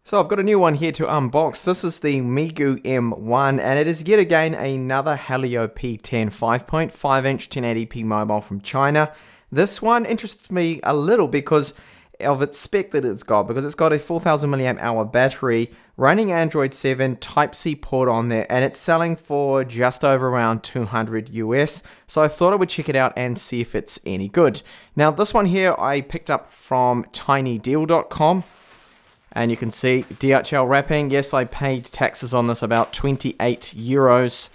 So I've got a new one here to unbox. This is the Meiigoo M1 and it is yet again another Helio P10 5.5 inch 1080p mobile from China. This one interests me a little because of its spec that it's got, because it's got a 4000 mAh battery, running Android 7, Type-C port on there, and it's selling for just over around 200 US. So I thought I would check it out and see if it's any good. Now this one here I picked up from tinydeal.com. And you can see DHL wrapping. Yes, I paid taxes on this, about 28 euros.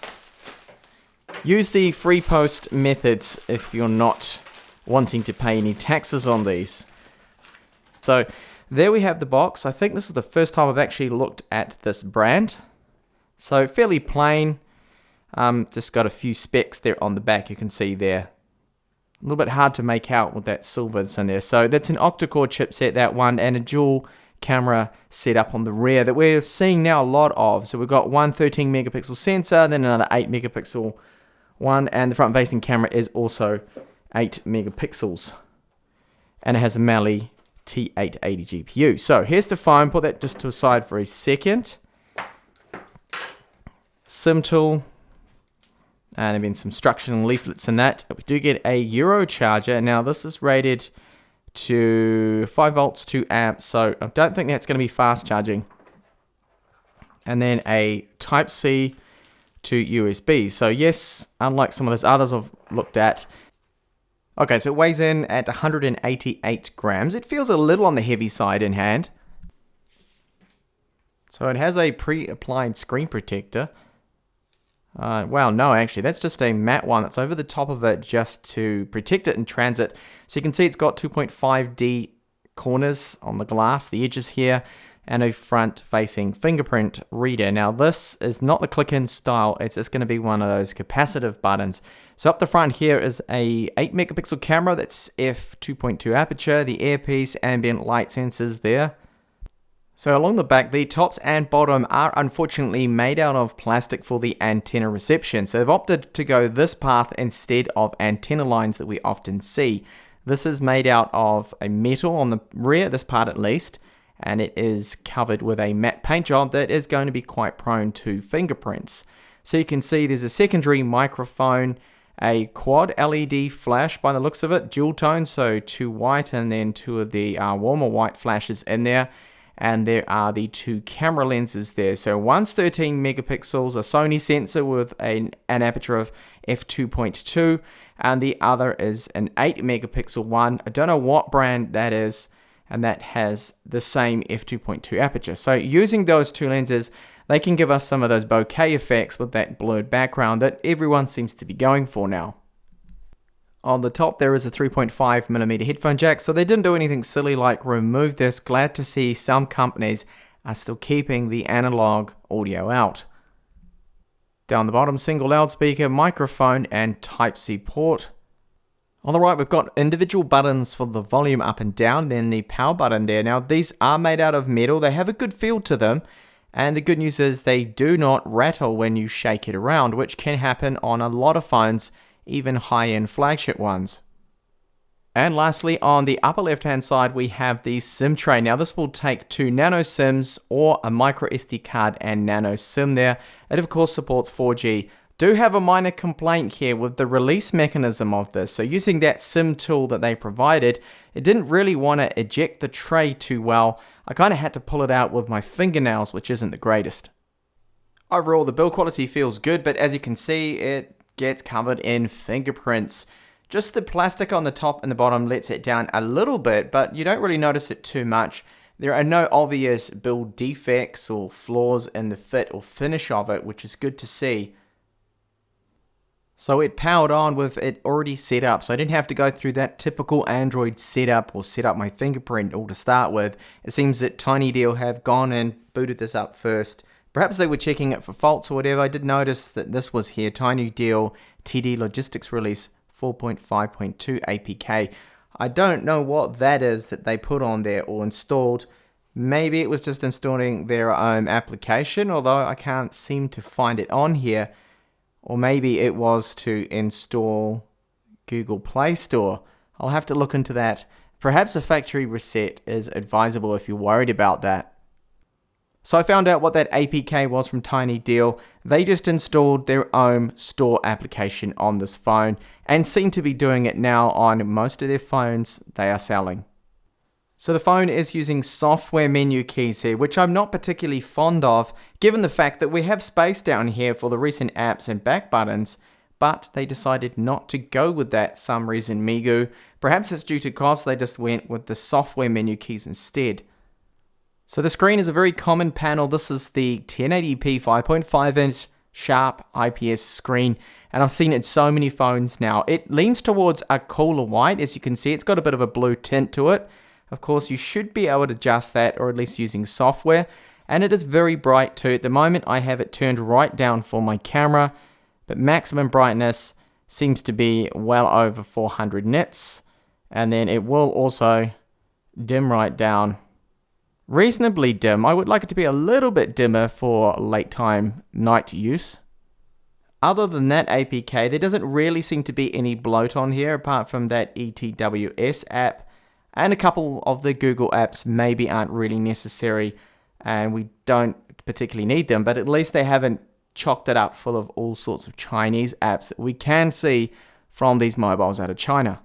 Use the free post methods if you're not wanting to pay any taxes on these. So there we have the box. I think this is the first time I've actually looked at this brand. So fairly plain. Just got a few specs there on the back, you can see there. A little bit hard to make out with that silver that's in there. So that's an octa-core chipset, that one, and a dual camera setup on the rear that we're seeing now a lot of. So we've got one 13 megapixel sensor, then another 8 megapixel one, and the front facing camera is also 8 megapixels. And it has a Mali T880 GPU. So here's the phone, put that just to the side for a second. SIM tool, and then some instruction leaflets in that. We do get a Euro charger. Now this is rated to 5 volts, 2 amps, so I don't think that's going to be fast charging. And then a Type-C to USB. So yes, unlike some of those others I've looked at. Okay, so it weighs in at 188 grams. It feels a little on the heavy side in hand. So it has a pre-applied screen protector. Well, no, actually, that's just a matte one that's over the top of it just to protect it in transit. So you can see it's got 2.5D corners on the glass, the edges here, and a front-facing fingerprint reader. Now, this is not the click-in style. It's just going to be one of those capacitive buttons. So up the front here is a 8 megapixel camera that's f2.2 aperture, the earpiece, ambient light sensors there. So along the back, the tops and bottom are unfortunately made out of plastic for the antenna reception. So they've opted to go this path instead of antenna lines that we often see. This is made out of a metal on the rear, this part at least, and it is covered with a matte paint job that is going to be quite prone to fingerprints. So you can see there's a secondary microphone, a quad LED flash by the looks of it, dual tone, so 2 white and then 2 of the warmer white flashes in there. And there are the 2 camera lenses there. So one's 13 megapixels, a Sony sensor with an aperture of f2.2, and the other is an 8 megapixel one. I don't know what brand that is, and that has the same f2.2 aperture. So using those 2 lenses, they can give us some of those bokeh effects with that blurred background that everyone seems to be going for now. On the top there is a 3.5mm headphone jack, so they didn't do anything silly like remove this. Glad to see some companies are still keeping the analog audio out. Down the bottom, single loudspeaker, microphone, and Type-C port. On the right we've got individual buttons for the volume up and down, then the power button there. Now these are made out of metal, they have a good feel to them, and the good news is they do not rattle when you shake it around, which can happen on a lot of phones, even high-end flagship ones. And lastly, on the upper left-hand side, we have the SIM tray. Now this will take 2 nano SIMs or a micro SD card and nano SIM there. It of course supports 4G. Do have a minor complaint here with the release mechanism of this. So using that SIM tool that they provided, it didn't really want to eject the tray too well. I kind of had to pull it out with my fingernails, which isn't the greatest. Overall, the build quality feels good, but as you can see, it gets covered in fingerprints. Just the plastic on the top and the bottom lets it down a little bit, but you don't really notice it too much. There are no obvious build defects or flaws in the fit or finish of it, which is good to see. So it powered on with it already set up, so I didn't have to go through that typical Android setup or set up my fingerprint all to start with. It seems that TinyDeal have gone and booted this up first. Perhaps they were checking it for faults or whatever. I did notice that this was here, TinyDeal TD Logistics Release 4.5.2 APK. I don't know what that is that they put on there or installed. Maybe it was just installing their own application, although I can't seem to find it on here. Or maybe it was to install Google Play Store. I'll have to look into that. Perhaps a factory reset is advisable if you're worried about that. So I found out what that APK was from Tiny Deal. They just installed their own store application on this phone and seem to be doing it now on most of their phones they are selling. So the phone is using software menu keys here, which I'm not particularly fond of, given the fact that we have space down here for the recent apps and back buttons, but they decided not to go with that some reason, Meiigoo. Perhaps it's due to cost, they just went with the software menu keys instead. So the screen is a very common panel. This is the 1080p 5.5-inch sharp IPS screen, and I've seen it in so many phones now. It leans towards a cooler white, as you can see. It's got a bit of a blue tint to it. Of course, you should be able to adjust that, or at least using software, and it is very bright too. At the moment, I have it turned right down for my camera, but maximum brightness seems to be well over 400 nits, and then it will also dim right down. Reasonably dim. I would like it to be a little bit dimmer for late time night use. Other than that APK, there doesn't really seem to be any bloat on here apart from that ETWS app, and a couple of the Google apps maybe aren't really necessary and we don't particularly need them, but at least they haven't chocked it up full of all sorts of Chinese apps that we can see from these mobiles out of China.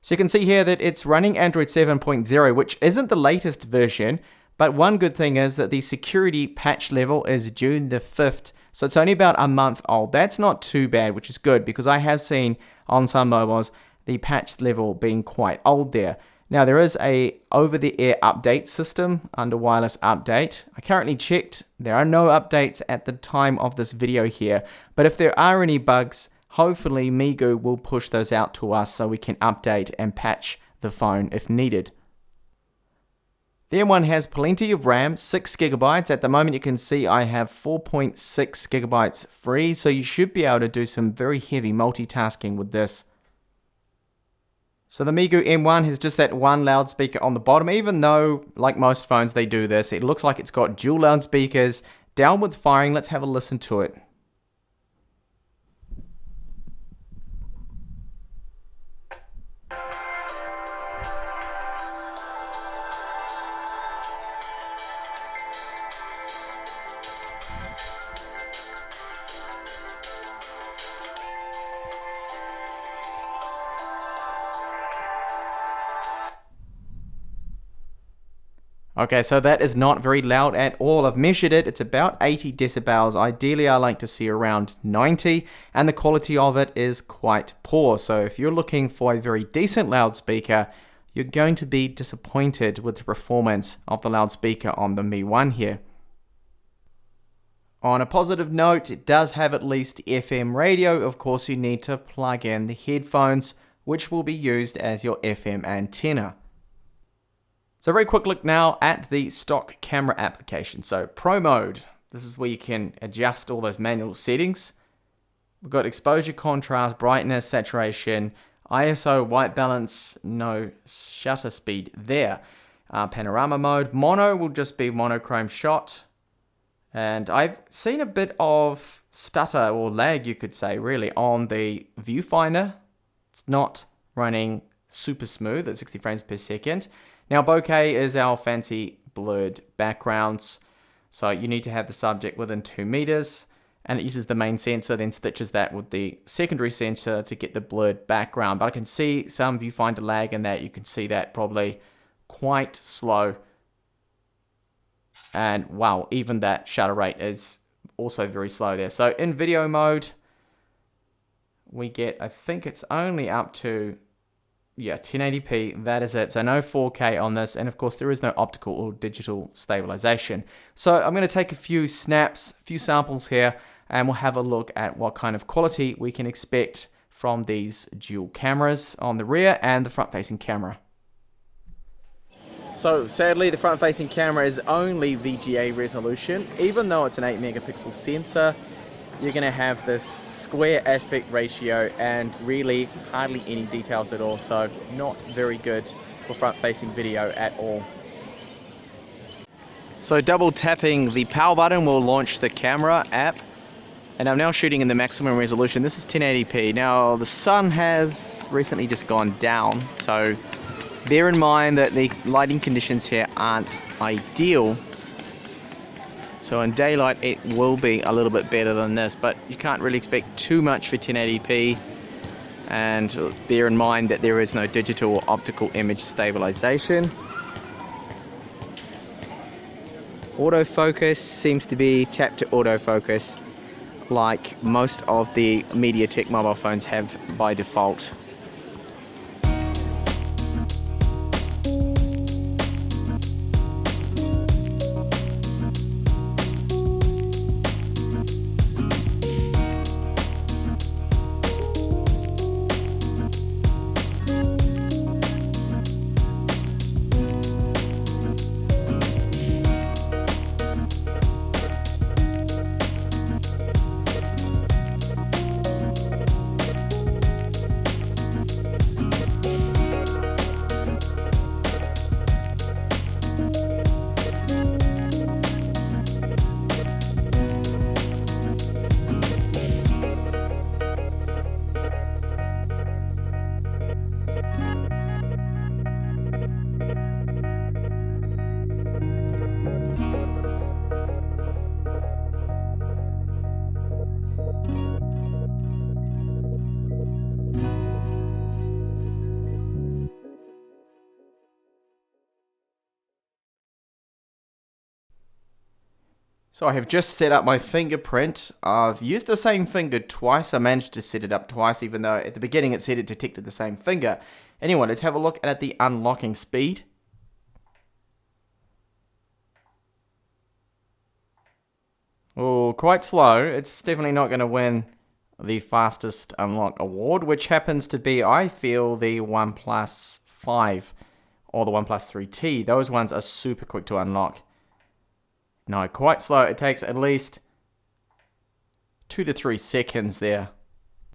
So you can see here that it's running Android 7.0, which isn't the latest version, but one good thing is that the security patch level is June the 5th, so it's only about a month old. That's not too bad, which is good, because I have seen on some mobiles the patch level being quite old there. Now there is a over-the-air update system under wireless update. I currently checked, there are no updates at the time of this video here, but if there are any bugs, hopefully Meiigoo will push those out to us so we can update and patch the phone if needed. The M1 has plenty of RAM, 6 GB. At the moment you can see I have 4.6 GB free, so you should be able to do some very heavy multitasking with this. So the Meiigoo M1 has just that one loudspeaker on the bottom, even though, like most phones, they do this. It looks like it's got dual loudspeakers. Downward firing, let's have a listen to it. Okay, so that is not very loud at all. I've measured it, it's about 80 decibels. Ideally, I like to see around 90, and the quality of it is quite poor. So if you're looking for a very decent loudspeaker, you're going to be disappointed with the performance of the loudspeaker on the Mi 1 here. On a positive note, it does have at least FM radio. Of course, you need to plug in the headphones, which will be used as your FM antenna. So a very quick look now at the stock camera application. So Pro Mode, this is where you can adjust all those manual settings. We've got exposure, contrast, brightness, saturation, ISO, white balance, no shutter speed there. Panorama mode, mono will just be monochrome shot. And I've seen a bit of stutter or lag, you could say, really, on the viewfinder. It's not running super smooth at 60 frames per second. Now, bokeh is our fancy blurred backgrounds. So you need to have the subject within 2 meters, and it uses the main sensor, then stitches that with the secondary sensor to get the blurred background. But I can see some viewfinder lag in that. You can see that probably quite slow. And wow, even that shutter rate is also very slow there. So in video mode, we get, I think it's only up to 1080p, that is it. So no 4K on this, and of course there is no optical or digital stabilization. So I'm going to take a few snaps, a few samples here, and we'll have a look at what kind of quality we can expect from these dual cameras on the rear and the front-facing camera. So sadly, the front-facing camera is only VGA resolution. Even though it's an 8-megapixel sensor, you're going to have this square aspect ratio and really hardly any details at all, so not very good for front-facing video at all. So double tapping the power button will launch the camera app, and I'm now shooting in the maximum resolution. This is 1080p. Now the sun has recently just gone down, so bear in mind that the lighting conditions here aren't ideal, So in daylight it will be a little bit better than this, but you can't really expect too much for 1080p. And bear in mind that there is no digital or optical image stabilization. Autofocus seems to be tap to autofocus, like most of the MediaTek mobile phones have by default. So I have just set up my fingerprint. I've used the same finger twice. I managed to set it up twice, even though at the beginning it said it detected the same finger. Anyway, let's have a look at the unlocking speed. Oh, quite slow. It's definitely not going to win the fastest unlock award, which happens to be, I feel, the OnePlus 5 or the OnePlus 3T. Those ones are super quick to unlock. No, quite slow. It takes at least 2 to 3 seconds there.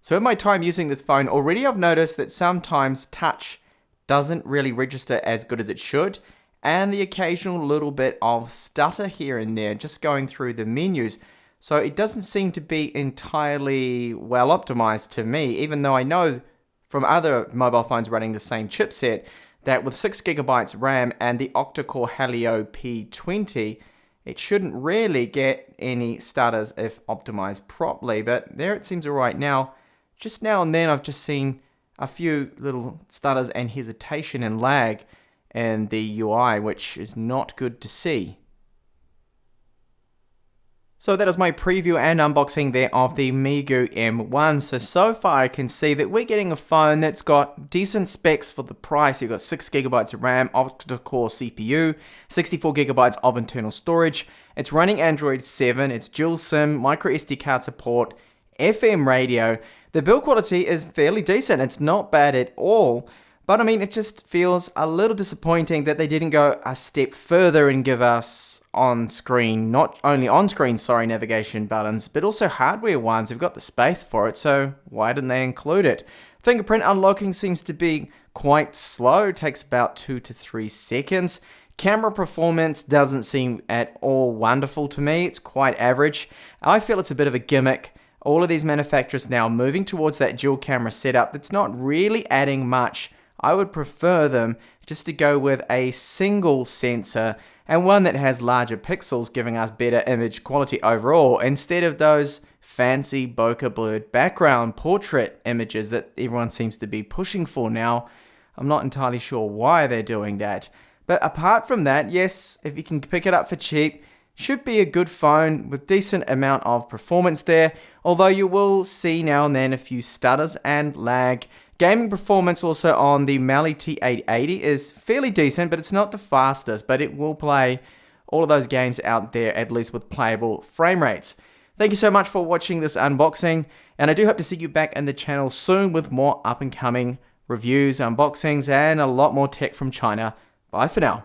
So in my time using this phone, already I've noticed that sometimes touch doesn't really register as good as it should, and the occasional little bit of stutter here and there just going through the menus. So it doesn't seem to be entirely well optimized to me, even though I know from other mobile phones running the same chipset that with 6GB RAM and the octa-core Helio P20, it shouldn't really get any stutters if optimized properly, but there it seems alright now. Just now and then I've just seen a few little stutters and hesitation and lag in the UI, which is not good to see. So that is my preview and unboxing there of the Meiigoo M1. So far I can see that we're getting a phone that's got decent specs for the price. You've got 6GB of RAM, octa-core CPU, 64GB of internal storage. It's running Android 7, it's dual SIM, micro SD card support, FM radio. The build quality is fairly decent, it's not bad at all. But I mean, it just feels a little disappointing that they didn't go a step further and give us on-screen, not only on-screen, navigation buttons, but also hardware ones. They've got the space for it, so why didn't they include it? Fingerprint unlocking seems to be quite slow. It takes about 2 to 3 seconds. Camera performance doesn't seem at all wonderful to me. It's quite average. I feel it's a bit of a gimmick. All of these manufacturers now moving towards that dual camera setup that's not really adding much. I would prefer them just to go with a single sensor and one that has larger pixels, giving us better image quality overall, instead of those fancy bokeh blurred background portrait images that everyone seems to be pushing for now. I'm not entirely sure why they're doing that. But apart from that, yes, if you can pick it up for cheap, should be a good phone with decent amount of performance there, although you will see now and then a few stutters and lag. Gaming performance also on the Mali T880 is fairly decent, but it's not the fastest, but it will play all of those games out there, at least with playable frame rates. Thank you so much for watching this unboxing, and I do hope to see you back in the channel soon with more up and coming reviews, unboxings, and a lot more tech from China. Bye for now.